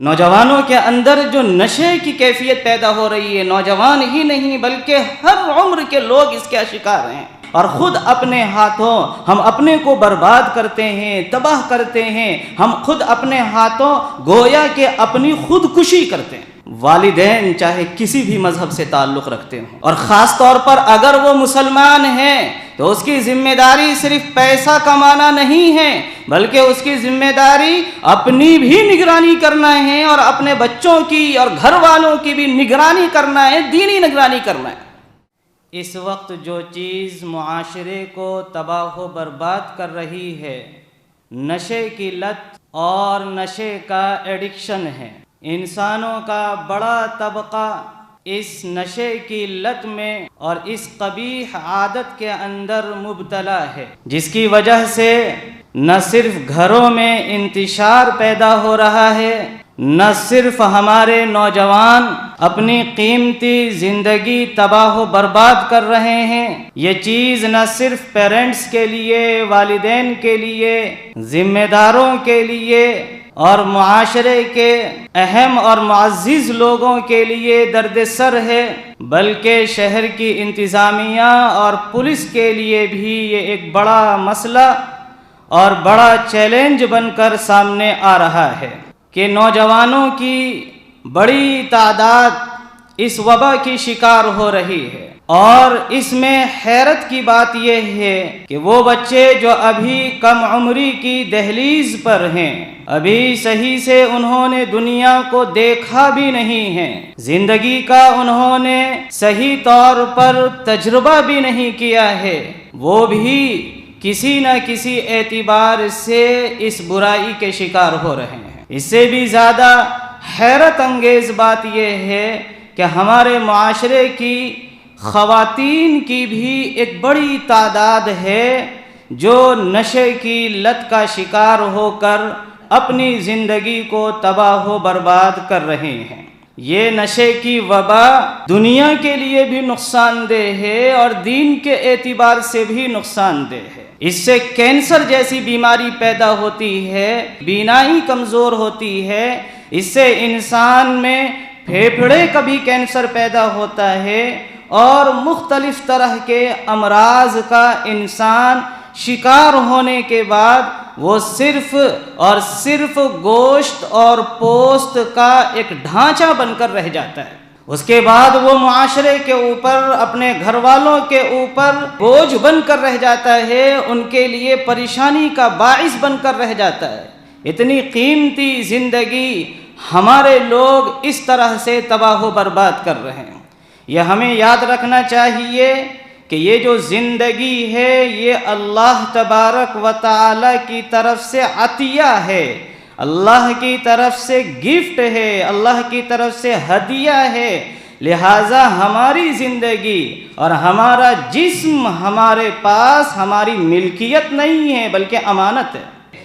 نوجوانوں کے اندر جو نشے کی کیفیت پیدا ہو رہی ہے، نوجوان ہی نہیں بلکہ ہر عمر کے لوگ اس کے شکار ہیں، اور خود اپنے ہاتھوں ہم اپنے کو برباد کرتے ہیں، تباہ کرتے ہیں، ہم خود اپنے ہاتھوں گویا کہ اپنی خودکشی کرتے ہیں۔ والدین چاہے کسی بھی مذہب سے تعلق رکھتے ہوں، اور خاص طور پر اگر وہ مسلمان ہیں تو اس کی ذمہ داری صرف پیسہ کمانا نہیں ہے، بلکہ اس کی ذمہ داری اپنی بھی نگرانی کرنا ہے، اور اپنے بچوں کی اور گھر والوں کی بھی نگرانی کرنا ہے، دینی نگرانی کرنا ہے۔ اس وقت جو چیز معاشرے کو تباہ و برباد کر رہی ہے، نشے کی لت اور نشے کا ایڈکشن ہے۔ انسانوں کا بڑا طبقہ اس نشے کی لت میں اور اس قبیح عادت کے اندر مبتلا ہے، جس کی وجہ سے نہ صرف گھروں میں انتشار پیدا ہو رہا ہے، نہ صرف ہمارے نوجوان اپنی قیمتی زندگی تباہ و برباد کر رہے ہیں، یہ چیز نہ صرف پیرنٹس کے لیے، والدین کے لیے، ذمہ داروں کے لیے اور معاشرے کے اہم اور معزز لوگوں کے لیے درد سر ہے، بلکہ شہر کی انتظامیہ اور پولیس کے لیے بھی یہ ایک بڑا مسئلہ اور بڑا چیلنج بن کر سامنے آ رہا ہے کہ نوجوانوں کی بڑی تعداد اس وبا کی شکار ہو رہی ہے۔ اور اس میں حیرت کی بات یہ ہے کہ وہ بچے جو ابھی کم عمری کی دہلیز پر ہیں، ابھی صحیح سے انہوں نے دنیا کو دیکھا بھی نہیں ہے، زندگی کا انہوں نے صحیح طور پر تجربہ بھی نہیں کیا ہے، وہ بھی کسی نہ کسی اعتبار سے اس برائی کے شکار ہو رہے ہیں۔ اس سے بھی زیادہ حیرت انگیز بات یہ ہے کہ ہمارے معاشرے کی خواتین کی بھی ایک بڑی تعداد ہے جو نشے کی لت کا شکار ہو کر اپنی زندگی کو تباہ و برباد کر رہے ہیں۔ یہ نشے کی وبا دنیا کے لیے بھی نقصان دہ ہے اور دین کے اعتبار سے بھی نقصان دہ ہے۔ اس سے کینسر جیسی بیماری پیدا ہوتی ہے، بینائی کمزور ہوتی ہے، اس سے انسان میں پھیپھڑے کا بھی کینسر پیدا ہوتا ہے، اور مختلف طرح کے امراض کا انسان شکار ہونے کے بعد وہ صرف اور صرف گوشت اور پوست کا ایک ڈھانچہ بن کر رہ جاتا ہے۔ اس کے بعد وہ معاشرے کے اوپر، اپنے گھر والوں کے اوپر بوجھ بن کر رہ جاتا ہے، ان کے لیے پریشانی کا باعث بن کر رہ جاتا ہے۔ اتنی قیمتی زندگی ہمارے لوگ اس طرح سے تباہ و برباد کر رہے ہیں۔ یہ ہمیں یاد رکھنا چاہیے کہ یہ جو زندگی ہے یہ اللہ تبارک و تعالی کی طرف سے عطیہ ہے، اللہ کی طرف سے گفٹ ہے، اللہ کی طرف سے ہدیہ ہے، لہٰذا ہماری زندگی اور ہمارا جسم ہمارے پاس ہماری ملکیت نہیں ہے بلکہ امانت ہے۔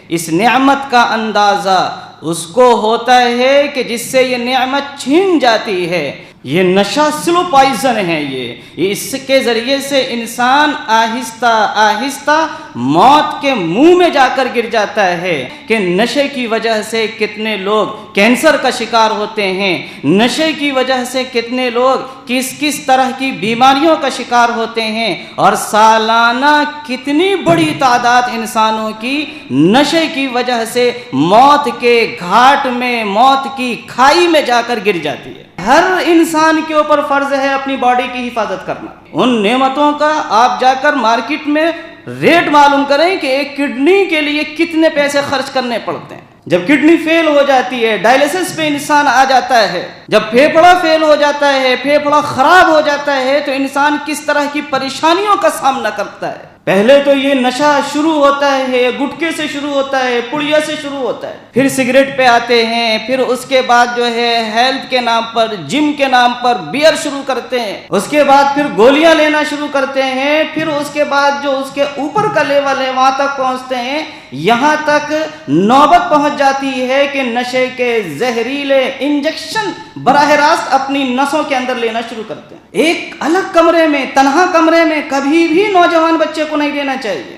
اس نعمت کا اندازہ اس کو ہوتا ہے کہ جس سے یہ نعمت چھین جاتی ہے۔ یہ نشہ سلو پائزن ہے، یہ اس کے ذریعے سے انسان آہستہ آہستہ موت کے منہ میں جا کر گر جاتا ہے کہ نشے کی وجہ سے کتنے لوگ کینسر کا شکار ہوتے ہیں، نشے کی وجہ سے کتنے لوگ کس کس طرح کی بیماریوں کا شکار ہوتے ہیں، اور سالانہ کتنی بڑی تعداد انسانوں کی نشے کی وجہ سے موت کے گھاٹ میں، موت کی کھائی میں جا کر گر جاتی ہے۔ ہر انسان کے اوپر فرض ہے اپنی باڈی کی حفاظت کرنا۔ ان نعمتوں کا آپ جا کر مارکیٹ میں ریٹ معلوم کریں کہ ایک کڈنی کے لیے کتنے پیسے خرچ کرنے پڑتے ہیں۔ جب کڈنی فیل ہو جاتی ہے، ڈائلیسس پہ انسان آ جاتا ہے، جب پھیپھڑا فیل ہو جاتا ہے، پھیپھڑا خراب ہو جاتا ہے، تو انسان کس طرح کی پریشانیوں کا سامنا کرتا ہے۔ پہلے تو یہ نشہ شروع ہوتا ہے، گٹکے سے شروع ہوتا ہے، پڑیا سے شروع ہوتا ہے، پھر سگریٹ پہ آتے ہیں، پھر اس کے بعد جو ہے ہیلتھ کے نام پر، جم کے نام پر بیئر شروع کرتے ہیں، اس کے بعد پھر گولیاں لینا شروع کرتے ہیں، پھر اس کے بعد جو اس کے اوپر کا لیول ہے وہاں تک پہنچتے ہیں، یہاں تک نوبت پہنچ جاتی ہے کہ نشے کے زہریلے انجیکشن براہ راست اپنی نسوں کے اندر لینا شروع کرتے ہیں۔ ایک الگ کمرے میں، تنہا کمرے میں کبھی بھی نوجوان بچے کو نہیں لینا چاہیے۔